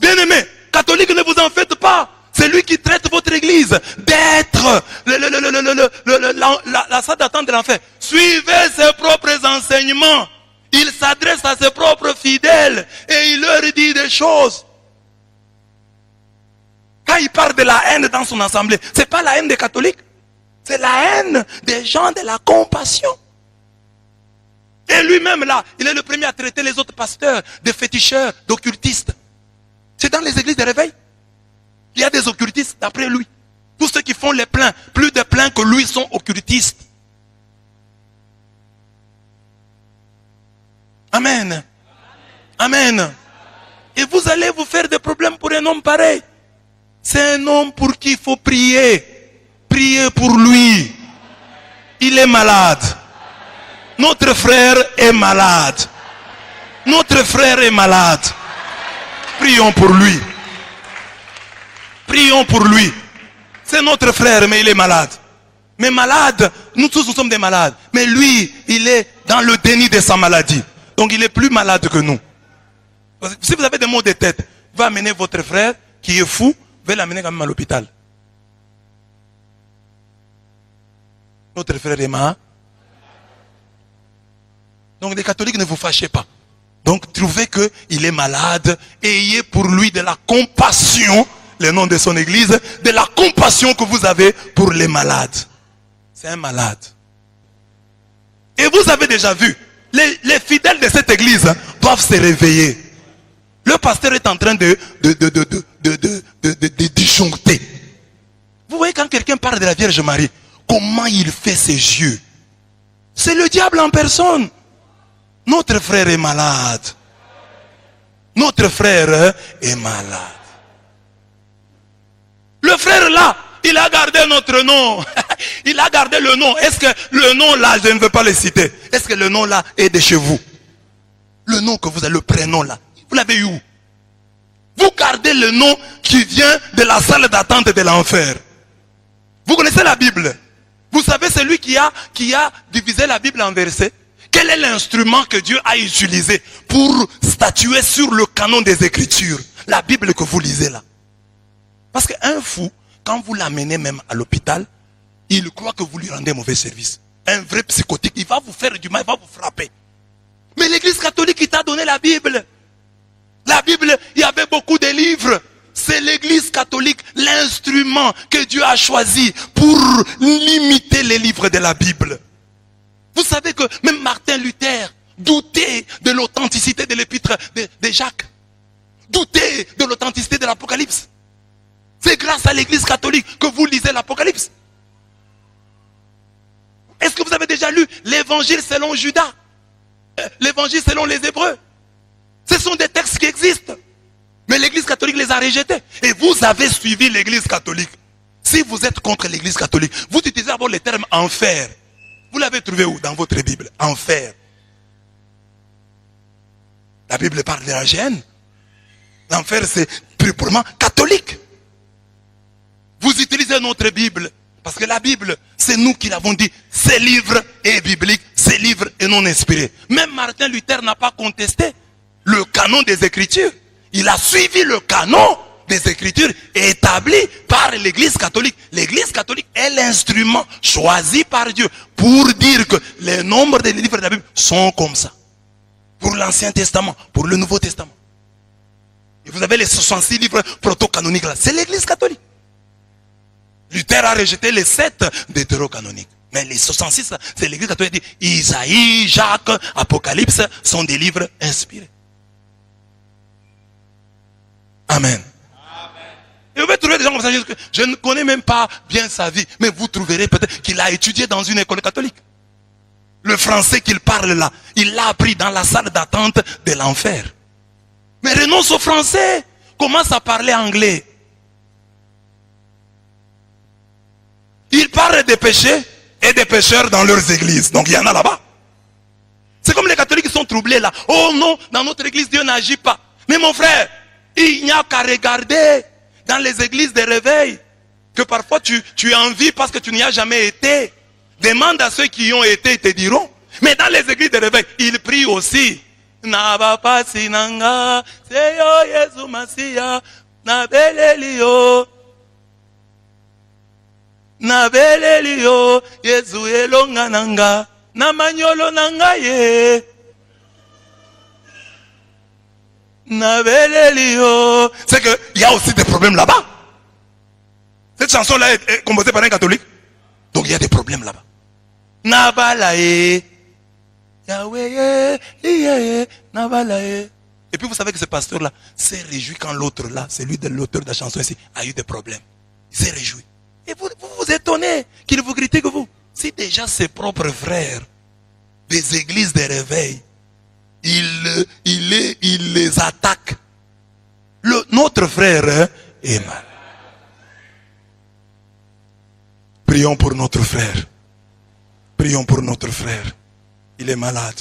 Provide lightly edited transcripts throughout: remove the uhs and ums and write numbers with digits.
Bien-aimés, catholiques, ne vous en faites pas. C'est lui qui traite votre église d'être la salle d'attente de l'enfer. Suivez ses propres enseignements. Il s'adresse à ses propres fidèles et il leur dit des choses. Quand il parle de la haine dans son assemblée, ce n'est pas la haine des catholiques. C'est la haine des gens de la compassion. Et lui-même là, il est le premier à traiter les autres pasteurs de féticheurs, d'occultistes. C'est dans les églises de réveil. Il y a des occultistes d'après lui. Tous ceux qui font les pleins, plus de pleins que lui sont occultistes. Amen. Amen. Et vous allez vous faire des problèmes pour un homme pareil. C'est un homme pour qui il faut prier. Priez pour lui. Il est malade. Notre frère est malade. Notre frère est malade. Prions pour lui. Prions pour lui. C'est notre frère, mais il est malade. Mais malade, nous tous nous sommes des malades. Mais lui, il est dans le déni de sa maladie. Donc il est plus malade que nous. Si vous avez des maux de tête, va amener votre frère qui est fou, va l'amener quand même à l'hôpital. Notre frère est malade. Donc les catholiques, ne vous fâchez pas. Donc trouvez qu'il est malade et ayez pour lui de la compassion, le nom de son église, de la compassion que vous avez pour les malades. C'est un malade. Et vous avez déjà vu, les fidèles de cette église doivent se réveiller. Le pasteur est en train de disjoncter. Vous voyez quand quelqu'un parle de la Vierge Marie, comment il fait ses yeux. C'est le diable en personne. Notre frère est malade. Notre frère est malade. Le frère là, il a gardé notre nom. Il a gardé le nom. Est-ce que le nom là, je ne veux pas le citer. Est-ce que le nom là est de chez vous? Le nom que vous avez, le prénom là, vous l'avez eu où? Vous gardez le nom qui vient de la salle d'attente de l'enfer. Vous connaissez la Bible? Vous savez celui qui a divisé la Bible en versets? Quel est l'instrument que Dieu a utilisé pour statuer sur le canon des Écritures? La Bible que vous lisez là. Parce qu'un fou, quand vous l'amenez même à l'hôpital, il croit que vous lui rendez mauvais service. Un vrai psychotique, il va vous faire du mal, il va vous frapper. Mais l'église catholique, il t'a donné la Bible. La Bible, il y avait beaucoup de livres. C'est l'église catholique, l'instrument que Dieu a choisi pour limiter les livres de la Bible. Vous savez que même Martin Luther doutait de l'authenticité de l'épître de Jacques. Doutait de l'authenticité de l'Apocalypse. C'est grâce à l'église catholique que vous lisez l'Apocalypse. Est-ce que vous avez déjà lu l'évangile selon Judas? L'évangile selon les Hébreux? Ce sont des textes qui existent. Mais l'église catholique les a rejetés. Et vous avez suivi l'église catholique. Si vous êtes contre l'église catholique, vous utilisez d'abord le terme enfer. Vous l'avez trouvé où dans votre Bible? Enfer. La Bible parle de la gêne. L'enfer, c'est purement catholique. Vous utilisez notre Bible. Parce que la Bible, c'est nous qui l'avons dit. Ces livres est biblique, ces livres est non inspiré. Même Martin Luther n'a pas contesté le canon des Écritures. Il a suivi le canon des Écritures établi par l'Église catholique. L'Église catholique est l'instrument choisi par Dieu pour dire que les nombres des livres de la Bible sont comme ça. Pour l'Ancien Testament, pour le Nouveau Testament. Et vous avez les 66 livres proto-canoniques là. C'est l'Église catholique. Luther a rejeté les 7 deutérocanoniques. Mais les 66, c'est l'Église catholique qui dit Isaïe, Jacques, Apocalypse sont des livres inspirés. Amen. Et vous pouvez trouver des gens comme ça, je ne connais même pas bien sa vie, mais vous trouverez peut-être qu'il a étudié dans une école catholique. Le français qu'il parle là, il l'a appris dans la salle d'attente de l'enfer. Mais renonce au français, commence à parler anglais. Il parle des péchés et des pécheurs dans leurs églises. Donc il y en a là-bas. C'est comme les catholiques qui sont troublés là. Oh non, dans notre église, Dieu n'agit pas. Mais mon frère, il n'y a qu'à regarder dans les églises de réveil que parfois tu envies parce que tu n'y as jamais été. Demande à ceux qui y ont été, ils te diront. Mais dans les églises de réveil, ils prient aussi. Naba pasi nanga, seyo Yesu Masia, nabeleli yo. Nabeleli yo, Yesu elonga nanga, namanyolo nanga ye. Nabeleli yo. C'est que il y a aussi des problèmes là-bas. Cette chanson-là est composée par un catholique. Donc il y a des problèmes là-bas. Nabalaye. Yahweh, Nabalaye. Et puis vous savez que ce pasteur-là s'est réjoui quand l'autre là, celui de l'auteur de la chanson ici, a eu des problèmes. Il s'est réjoui. Et vous vous étonnez qu'il vous critique vous. Si déjà ses propres frères des églises de réveil, il les attaque. Notre frère est mal. Prions pour notre frère. Prions pour notre frère. Il est malade.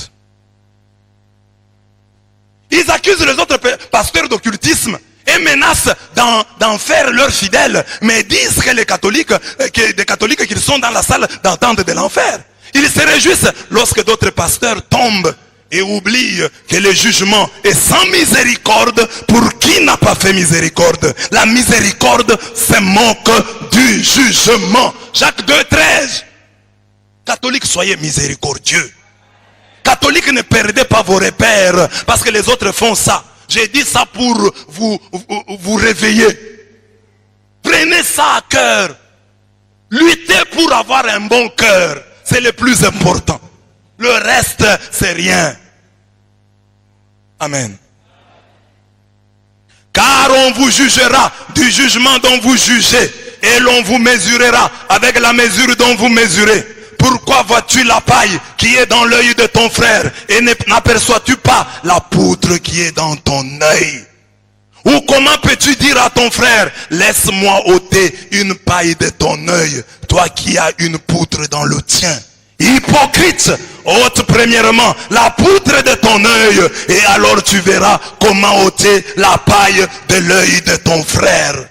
Ils accusent les autres pasteurs d'occultisme et menacent d'en faire leurs fidèles. Mais disent que les catholiques, des catholiques qui sont dans la salle d'attente de l'enfer. Ils se réjouissent lorsque d'autres pasteurs tombent et oublient que le jugement est sans miséricorde pour qui n'a pas fait miséricorde. La miséricorde se moque du jugement. Jacques 2,13. Catholiques, soyez miséricordieux. Catholiques, ne perdez pas vos repères parce que les autres font ça. J'ai dit ça pour vous réveiller. Prenez ça à cœur. Luttez pour avoir un bon cœur. C'est le plus important. Le reste, c'est rien. Amen. Car on vous jugera du jugement dont vous jugez, et l'on vous mesurera avec la mesure dont vous mesurez. Pourquoi vois-tu la paille qui est dans l'œil de ton frère et n'aperçois-tu pas la poutre qui est dans ton œil? Ou comment peux-tu dire à ton frère, laisse-moi ôter une paille de ton œil, toi qui as une poutre dans le tien? Hypocrite, ôte premièrement la poutre de ton œil, et alors tu verras comment ôter la paille de l'œil de ton frère.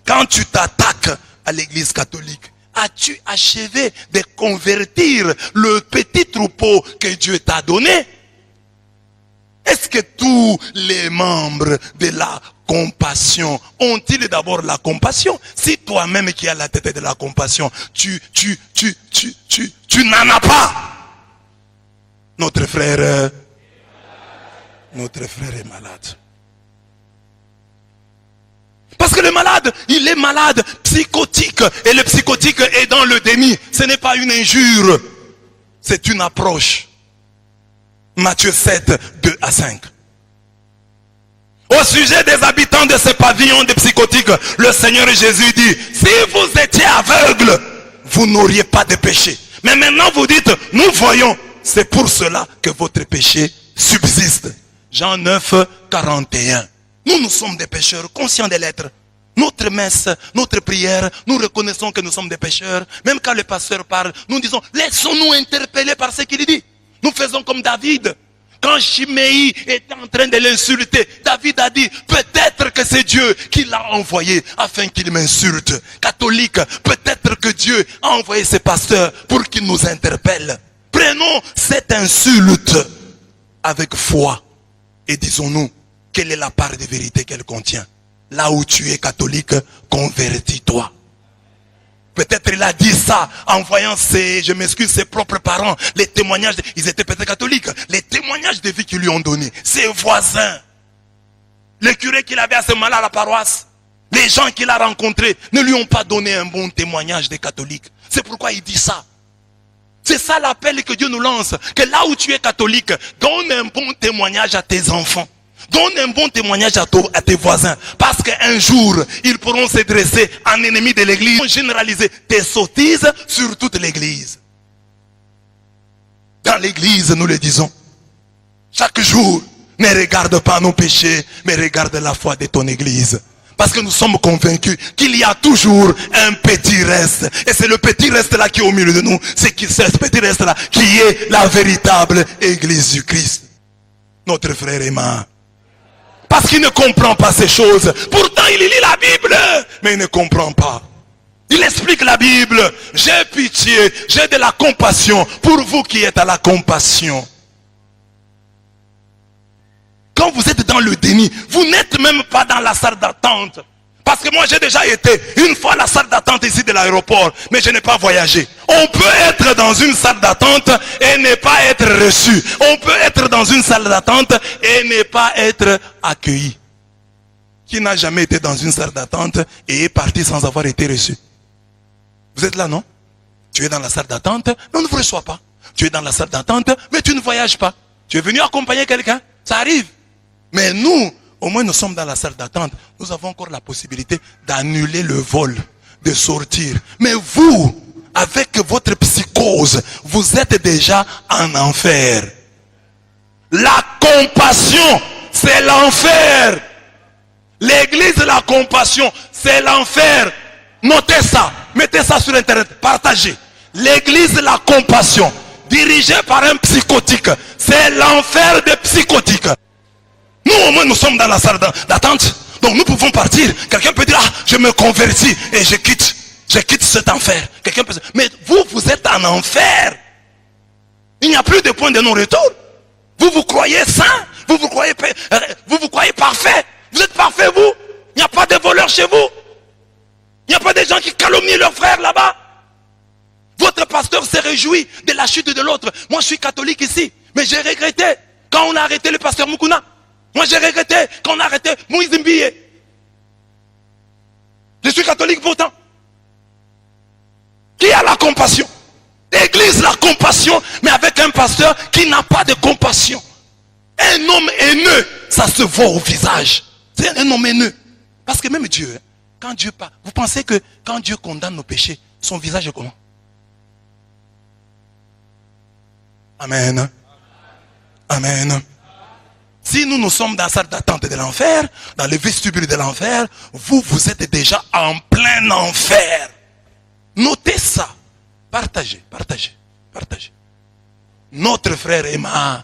Quand tu t'attaques à l'église catholique, as-tu achevé de convertir le petit troupeau que Dieu t'a donné? Est-ce que tous les membres de la compassion ont-ils d'abord la compassion? Si toi-même qui as la tête de la compassion, tu n'en as pas. Notre frère est malade. Parce que le malade, il est malade, psychotique. Et le psychotique est dans le déni. Ce n'est pas une injure. C'est une approche. Matthieu 7, 2 à 5. Au sujet des habitants de ce pavillon des psychotiques, le Seigneur Jésus dit, si vous étiez aveugle, vous n'auriez pas de péché. Mais maintenant vous dites, nous voyons. C'est pour cela que votre péché subsiste. Jean 9, 41. Nous sommes des pécheurs, conscients de l'être. Notre messe, notre prière, nous reconnaissons que nous sommes des pécheurs. Même quand le pasteur parle, nous disons, laissons-nous interpeller par ce qu'il dit. Nous faisons comme David. Quand Chiméi était en train de l'insulter, David a dit, peut-être que c'est Dieu qui l'a envoyé afin qu'il m'insulte. Catholique, peut-être que Dieu a envoyé ses pasteurs pour qu'ils nous interpellent. Prenons cette insulte avec foi et disons-nous, quelle est la part de vérité qu'elle contient? Là où tu es catholique, convertis-toi. Peut-être il a dit ça en voyant ses propres parents, les témoignages, ils étaient peut-être catholiques, les témoignages de vie qu'ils lui ont donné, ses voisins, le curé qu'il avait à ce moment-là à la paroisse, les gens qu'il a rencontrés ne lui ont pas donné un bon témoignage des catholiques. C'est pourquoi il dit ça. C'est ça l'appel que Dieu nous lance, que là où tu es catholique, donne un bon témoignage à tes enfants. Donne un bon témoignage à tes voisins. Parce qu'un jour, ils pourront se dresser en ennemis de l'église. Généraliser tes sottises sur toute l'église. Dans l'église, nous le disons. Chaque jour, ne regarde pas nos péchés, mais regarde la foi de ton église. Parce que nous sommes convaincus qu'il y a toujours un petit reste. Et c'est le petit reste là qui est au milieu de nous. C'est ce petit reste là qui est la véritable église du Christ. Notre frère est mort. Parce qu'il ne comprend pas ces choses. Pourtant, il lit la Bible, mais il ne comprend pas. Il explique la Bible. J'ai pitié, j'ai de la compassion pour vous qui êtes à la compassion. quand vous êtes dans le déni, vous n'êtes même pas dans la salle d'attente. Parce que moi j'ai déjà été une fois à la salle d'attente ici de l'aéroport, mais je n'ai pas voyagé. On peut être dans une salle d'attente et ne pas être reçu. On peut être dans une salle d'attente et ne pas être accueilli. Qui n'a jamais été dans une salle d'attente et est parti sans avoir été reçu? Vous êtes là, non? Tu es dans la salle d'attente, mais on ne vous reçoit pas. Tu es dans la salle d'attente, mais tu ne voyages pas. Tu es venu accompagner quelqu'un, ça arrive. Mais nous, au moins nous sommes dans la salle d'attente. Nous avons encore la possibilité d'annuler le vol, de sortir. Mais vous, avec votre psychose, vous êtes déjà en enfer. La compassion, c'est l'enfer. L'église de la compassion, c'est l'enfer. Notez ça, mettez ça sur internet, partagez. L'église de la compassion, dirigée par un psychotique, c'est l'enfer des psychotiques. Nous au moins nous sommes dans la salle d'attente, donc nous pouvons partir. Quelqu'un peut dire, ah, je me convertis et je quitte cet enfer. Quelqu'un peut dire, mais vous êtes en enfer. Il n'y a plus de point de non-retour. Vous vous croyez saint, vous vous croyez parfait. Vous êtes parfait vous. Il n'y a pas de voleurs chez vous. Il n'y a pas de gens qui calomnient leurs frères là-bas. Votre pasteur s'est réjoui de la chute de l'autre. Moi je suis catholique ici, mais j'ai regretté quand on a arrêté le pasteur Mukuna. Moi j'ai regretté quand on a arrêté Moïse Mbiye. Je suis catholique pourtant. Qui a la compassion? L'église la compassion, mais avec un pasteur qui n'a pas de compassion. Un homme haineux, ça se voit au visage. C'est un homme haineux. Parce que même Dieu, quand Dieu parle, vous pensez que quand Dieu condamne nos péchés, son visage est comment? Amen. Amen. Si nous sommes dans la salle d'attente de l'enfer, dans le vestibule de l'enfer, vous êtes déjà en plein enfer. Notez ça. Partagez. Notre frère Emma.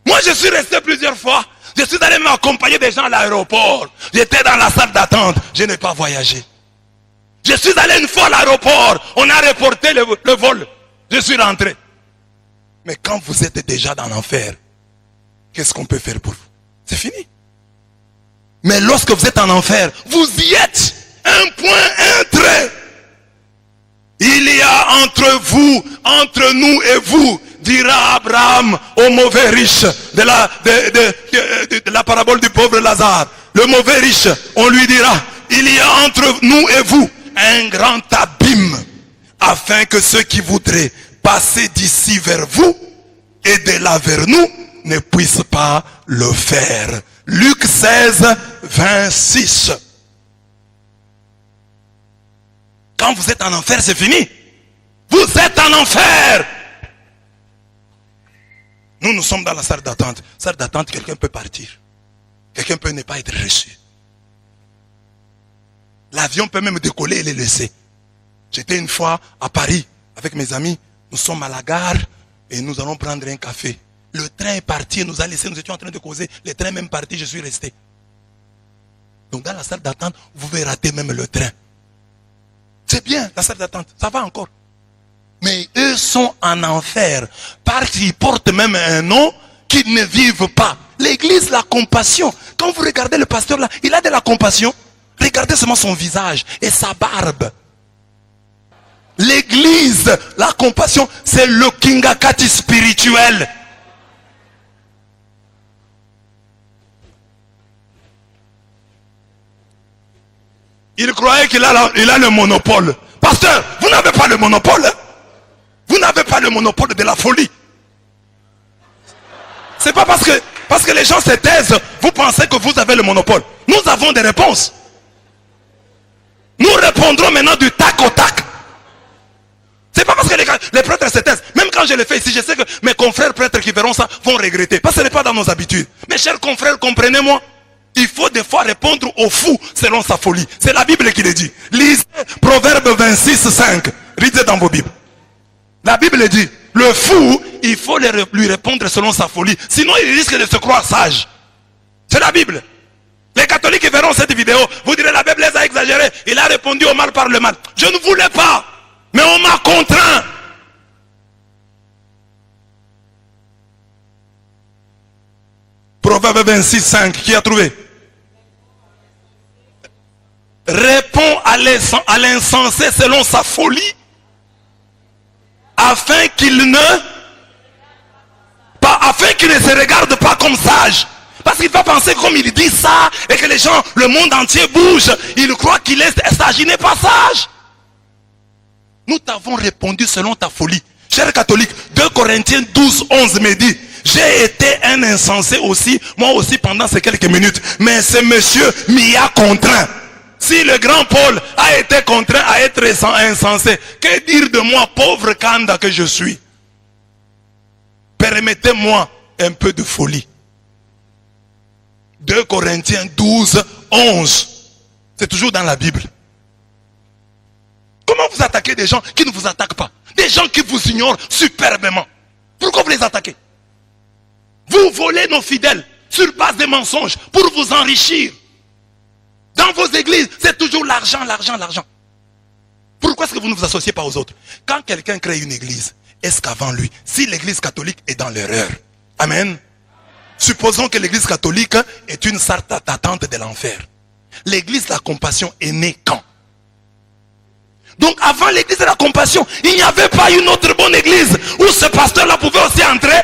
Moi je suis resté plusieurs fois. Je suis allé m'accompagner des gens à l'aéroport. J'étais dans la salle d'attente. Je n'ai pas voyagé. Je suis allé une fois à l'aéroport. On a reporté le vol. Je suis rentré. Mais quand vous êtes déjà dans l'enfer, qu'est-ce qu'on peut faire pour vous? C'est fini. Mais lorsque vous êtes en enfer, vous y êtes. Un point, un trait. Il y a entre vous, entre nous et vous, dira Abraham au mauvais riche de la parabole du pauvre Lazare. Le mauvais riche, on lui dira, il y a entre nous et vous un grand abîme, afin que ceux qui voudraient passer d'ici vers vous et de là vers nous ne puissent pas le faire. Luc 16, 26. Quand vous êtes en enfer, c'est fini. Vous êtes en enfer. Nous sommes dans la salle d'attente. Salle d'attente, quelqu'un peut partir. Quelqu'un peut ne pas être reçu. L'avion peut même décoller et les laisser. J'étais une fois à Paris avec mes amis. Nous sommes à la gare et nous allons prendre un café. Le train est parti et nous a laissé. Nous étions en train de causer. Le train est même parti, je suis resté. Donc dans la salle d'attente, vous pouvez rater même le train. C'est bien la salle d'attente, ça va encore. Mais eux sont en enfer parce qu'ils portent même un nom qu'ils ne vivent pas. L'église, la compassion. Quand vous regardez le pasteur là, il a de la compassion. Regardez seulement son visage et sa barbe. L'église, la compassion, c'est le kingakati spirituel. Il croyait qu'il a le monopole. Pasteur, vous n'avez pas le monopole. Hein? Vous n'avez pas le monopole de la folie. C'est pas parce que les gens se taisent, vous pensez que vous avez le monopole. Nous avons des réponses. Nous répondrons maintenant du tac au tac. C'est pas parce que les prêtres se taisent. Même quand je le fais ici, je sais que mes confrères prêtres qui verront ça vont regretter. Parce que ce n'est pas dans nos habitudes. Mes chers confrères, comprenez-moi. Il faut des fois répondre au fou selon sa folie. C'est la Bible qui le dit. Lisez Proverbe 26, 5. Lisez dans vos Bibles. La Bible dit, le fou, il faut lui répondre selon sa folie. Sinon, il risque de se croire sage. C'est la Bible. Les catholiques qui verront cette vidéo, vous direz, la Bible les a exagérés. Il a répondu au mal par le mal. Je ne voulais pas, mais on m'a contraint. Proverbe 26, 5. Qui a trouvé? Répond à l'insensé selon sa folie, afin qu'il ne se regarde pas comme sage. Parce qu'il va penser comme il dit ça, et que les gens, le monde entier bouge, il croit qu'il est sage, il n'est pas sage. Nous t'avons répondu selon ta folie. Cher catholique, 2 Corinthiens 12, 11 me dit, j'ai été un insensé aussi, moi aussi pendant ces quelques minutes, mais ce monsieur m'y a contraint. Si le grand Paul a été contraint à être insensé, que dire de moi, pauvre Kanda que je suis? Permettez-moi un peu de folie. 2 Corinthiens 12, 11. C'est toujours dans la Bible. Comment vous attaquez des gens qui ne vous attaquent pas? Des gens qui vous ignorent superbement. Pourquoi vous les attaquez? Vous volez nos fidèles sur base des mensonges pour vous enrichir. Dans vos églises, c'est toujours l'argent, l'argent, l'argent. Pourquoi est-ce que vous ne vous associez pas aux autres? Quand quelqu'un crée une église, est-ce qu'avant lui, si l'église catholique est dans l'erreur, amen, supposons que l'église catholique est une sorte d'attente de l'enfer. L'église de la compassion est née quand? Donc avant l'église de la compassion, il n'y avait pas une autre bonne église où ce pasteur-là pouvait aussi entrer.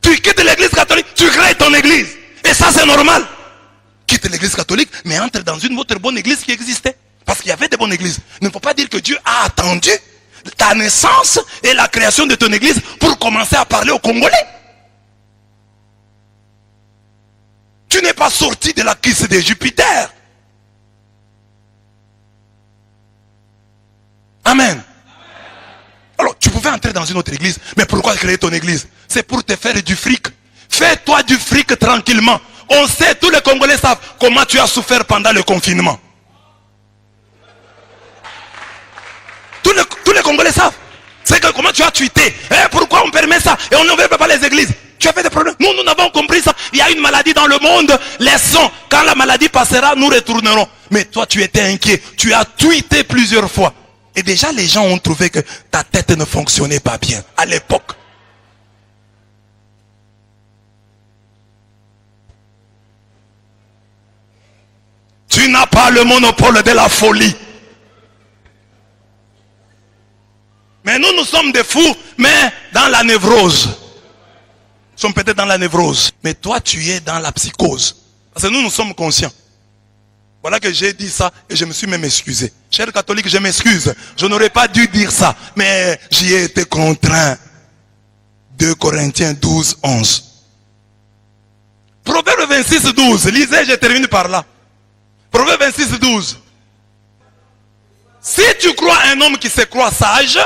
Tu quittes l'église catholique, tu crées ton église. Et ça c'est normal. Quitte l'église catholique, mais entre dans une autre bonne église qui existait. Parce qu'il y avait des bonnes églises. Il ne faut pas dire que Dieu a attendu ta naissance et la création de ton église pour commencer à parler aux Congolais. Tu n'es pas sorti de la cuisse de Jupiter. Amen. Alors, tu pouvais entrer dans une autre église, mais pourquoi créer ton église? C'est pour te faire du fric. Fais-toi du fric tranquillement. On sait, tous les Congolais savent comment tu as souffert pendant le confinement. Tous les Congolais savent. C'est que comment tu as tweeté. Pourquoi on permet ça? Et on ne veut pas les églises. Tu as fait des problèmes. Nous n'avons compris ça. Il y a une maladie dans le monde. Laissons. Quand la maladie passera, nous retournerons. Mais toi, tu étais inquiet. Tu as tweeté plusieurs fois. Et déjà, les gens ont trouvé que ta tête ne fonctionnait pas bien à l'époque. Tu n'as pas le monopole de la folie. Mais nous sommes des fous, mais dans la névrose. Nous sommes peut-être dans la névrose. Mais toi, tu es dans la psychose. Parce que nous sommes conscients. Voilà que j'ai dit ça et je me suis même excusé. Cher catholique, je m'excuse. Je n'aurais pas dû dire ça. Mais j'y ai été contraint. 2 Corinthiens 12, 11. Proverbe 26, 12. Lisez, je termine par là. Proverbe 26, 12. Si tu crois un homme qui se croit sage,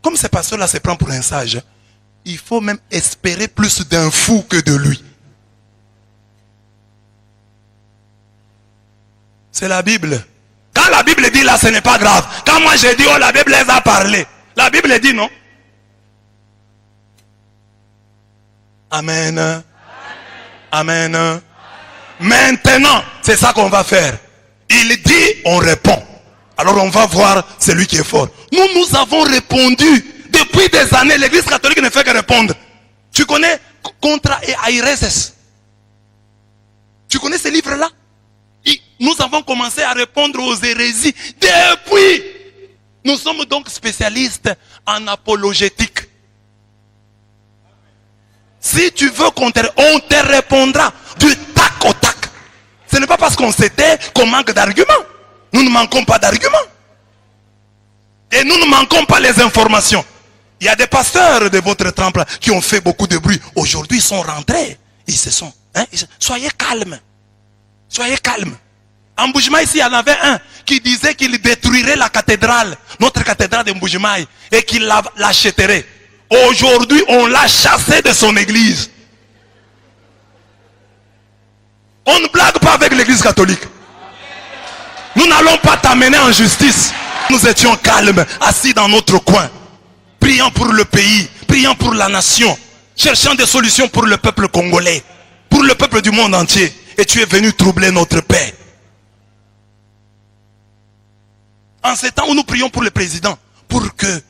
comme ce pasteur-là se prend pour un sage, il faut même espérer plus d'un fou que de lui. C'est la Bible. Quand la Bible dit là, ce n'est pas grave. Quand moi j'ai dit, oh, la Bible les a parlé. La Bible dit non. Amen. Amen. Amen. Amen. Maintenant, c'est ça qu'on va faire. Il dit, on répond. Alors on va voir celui qui est fort. Nous avons répondu. Depuis des années, l'église catholique ne fait que répondre. Tu connais Contra et Aireses? Tu connais ces livres-là? Nous avons commencé à répondre aux hérésies depuis. Nous sommes donc spécialistes en apologétique. Si tu veux on te répondra du tac au tac. Ce n'est pas parce qu'on s'était qu'on manque d'arguments. Nous ne manquons pas d'arguments. Et nous ne manquons pas les informations. Il y a des pasteurs de votre temple qui ont fait beaucoup de bruit. Aujourd'hui, ils sont rentrés. Ils se sont. Soyez calmes. Soyez calmes. En Mbujimaï, ici, il y en avait un qui disait qu'il détruirait la cathédrale, notre cathédrale de Mbujimaï, et qu'il l'achèterait. Aujourd'hui, on l'a chassé de son église. On ne blague pas avec l'église catholique. Nous n'allons pas t'amener en justice. Nous étions calmes, assis dans notre coin, priant pour le pays, priant pour la nation, cherchant des solutions pour le peuple congolais, pour le peuple du monde entier. Et tu es venu troubler notre paix. En ces temps où nous prions pour le président, pour que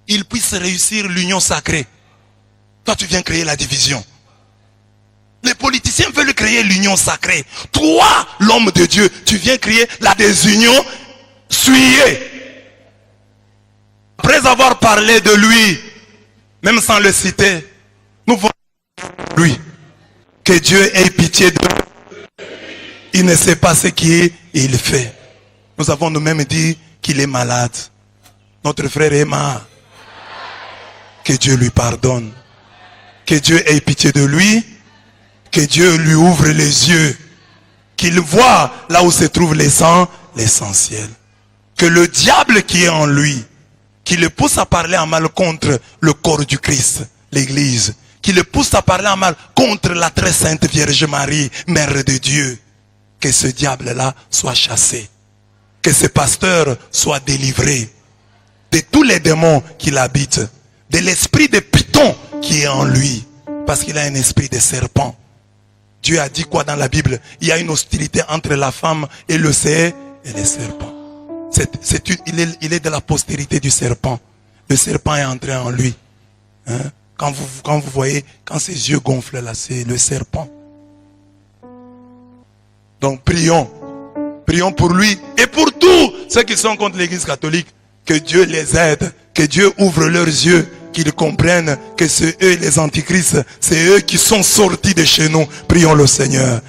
il puisse réussir l'union sacrée. Toi, tu viens créer la division. Les politiciens veulent créer l'union sacrée. Toi, l'homme de Dieu, tu viens créer la désunion souillée. Après avoir parlé de lui, même sans le citer, nous voyons lui que Dieu ait pitié de lui. Il ne sait pas ce qu'il fait. Nous avons nous-mêmes dit qu'il est malade. Notre frère est mort. Que Dieu lui pardonne. Que Dieu ait pitié de lui. Que Dieu lui ouvre les yeux. Qu'il voit là où se trouve l'essentiel. Que le diable qui est en lui, qui le pousse à parler en mal contre le corps du Christ, l'église, qui le pousse à parler en mal contre la très sainte Vierge Marie, Mère de Dieu, que ce diable-là soit chassé. Que ce pasteur soit délivré de tous les démons qui l'habitent, de l'esprit de Python qui est en lui, parce qu'il a un esprit de serpent. Dieu a dit quoi dans la Bible? Il y a une hostilité entre la femme et le serpent. Il est de la postérité du serpent. Le serpent est entré en lui. Hein? Quand vous voyez, quand ses yeux gonflent là, c'est le serpent. Donc prions. Prions pour lui et pour tous ceux qui sont contre l'église catholique. Que Dieu les aide. Que Dieu ouvre leurs yeux. Qu'ils comprennent que c'est eux les antichrists. C'est eux qui sont sortis de chez nous. Prions le Seigneur.